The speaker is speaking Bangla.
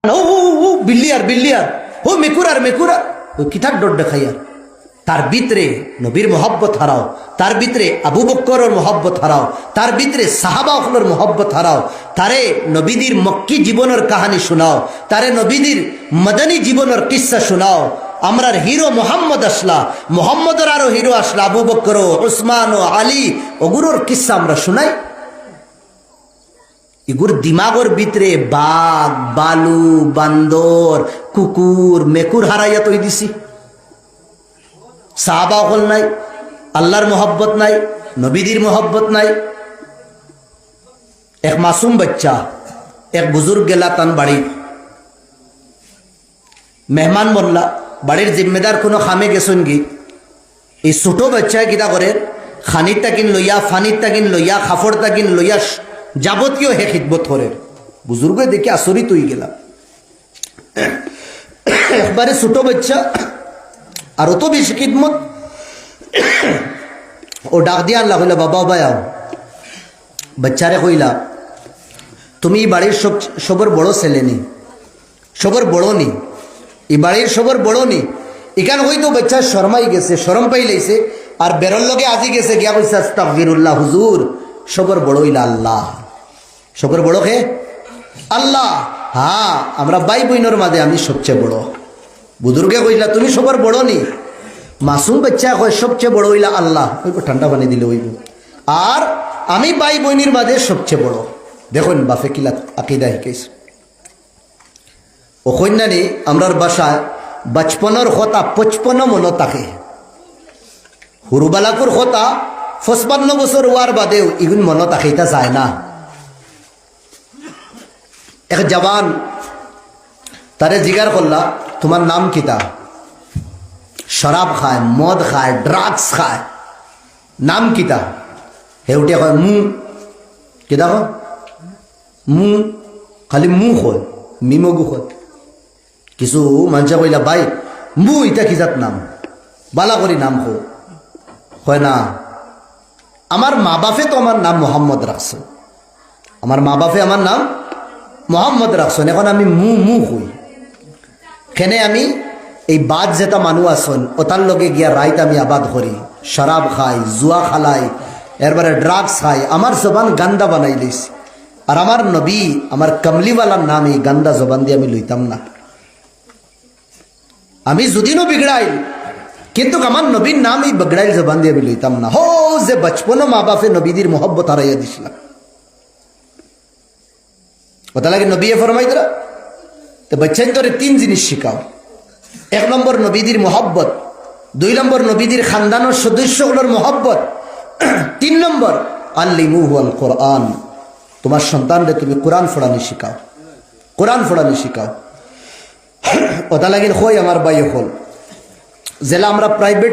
ও বিল্লিয়ার বিল্লিয়ার ও মেকুরার মেকুরার ও কিতাব ডট দেখাইয়ার তার ভিতরে নবীর মোহব্বত হারাও, তার ভিতরে আবু বকরের মোহব্বত হারাও, তার ভিতরে সাহাবা হলের মোহব্বত হারাও, তারে নবীদের মক্কি জীবনের কাহানি শোনাও, তারে নবীদের মদনী জীবনের কিস্সা শোনাও। আমরার হিরো মোহাম্মদ আসলা, মোহাম্মদের আরো হিরো আসলা, আবু বকর, উসমান ও আলী, ওগুলোর কিস্সা আমরা শোনাই। এগুর দিমাগর ভিতরে বাঘ, বালু, বান্দর, কুকুর, মেকুর হারাইয়া তৈ দিছি। সাহাবা হল নাই, আল্লাহর মোহব্বত নাই, নবীদের মোহব্বত নাই। এক মাসুম বাচ্চা, এক বুজুর্গ গেলা তান বাড়ি, মেহমান মোল্লা বাড়ির জিম্মেদার কোনো খামে গেছেন গি, এই ছোট বাচ্চায় কিতা করে খানির তাকিন লইয়া, ফানির তাকিন লইয়া, খাফড় তাকিন লইয়া যাবতীয় হে খিদমত করে। বুজুর্গ দেখে আচরিত হয়ে গেলাম, একবারে ছোট বাচ্চা আর অত বেশি খিদমত। ও ডাক দিয়া আল্লাহ হইলা, বাবা বাবা আও। বাচ্চারে কইলা, তুমি বাড়ির সবর বড় ছেলে নি, সবর বড় নি, এই বাড়ির সবর বড় নি। এখানে হয়তো বাচ্চা শরমাই গেছে, শরম পাই লাইছে, আর বেরোর লগে আজি গেছে গিয়া কইছে আস্তাগফিরুল্লাহ, হুজুর সবর বড় হইলা আল্লাহ। সবর বড় কে? আল্লাহ। হ্যাঁ, আমরা ভাই বইনের মাঝে আমি সবচেয়ে বড়। বুজুর্গে কইলা, তুমি সবর বড় নি? মাসুম বাচ্চা কয় সবচেয়ে বড় হইলা আল্লাহ। ওই ঠান্ডা পানি দিলে হইব, আর আমি ভাই বইনির মাঝে সবচেয়ে বড়। দেখুন বাফে কিলা আকিদা শিখাইছে। ও কন্যানি আমরার বাসায় বচপনের কথা 55 মন থাকে, হুরুবালাকুর কথা 55 বছর হওয়ার বাদেও ইগুন মন তাকাইতা যায় না। এক জওয়ান তারে জিগার করলা, তোমার নাম কিতা? শরাব খায়, মদ খায়, ড্রাগস খায়, নাম কিতা? হেউটে কয় মু। কিতা কয়? মু। খালি মু কয়, মিমগু কয়। কিছু মানুষে কইলা, ভাই মু ইটা কিজাত নাম, বালা করি নাম কয় না, আমার মা বাপে তো আমার নাম মোহাম্মদ রাখছে, আমার মা বাপে আমার নাম মোহাম্মদ রাখছেন, এখন আমি মু মু হই কেনে? আমি এই বাদ যেটা মানুষ আসন ওটার লগে গিয়া রাইত আমি আবাদ করি, শরাব খাই, জুয়া খালাই, এরপরে ড্রাগস খাই, আমার জবান গান্দা বানাই লইছি। আর আমার নবী, আমার কমলিওয়ালার নাম এই গান্দা জবান দিয়ে আমি লইতাম না। আমি যদিও বিগড়াই, কিন্তু আমার নবীর নাম এই বগড়াইল জবান দিয়ে আমি লইতাম না। হো যে বচপন মা বাপে নবীদের মোহব্বত হারাইয়া দিছিলাম, ওটা লাগে নবী ফরমাই দিলা। তো বাচ্চাই তোরে 3 জিনিস শিখাও। 1 নম্বর নবীদের মোহব্বত, 2 নম্বর নবীদের খানদানের সদস্যগুলোর মোহব্বত, 3 নম্বর আল্লিমুহু আল কোরআন। তোমার সন্তানরে তুমি কোরআন পড়ানি শিখাও, কোরআন পড়ানি শিখাও। ওটা লাগিল হই আমার বাই হল জেলা আমরা প্রাইভেট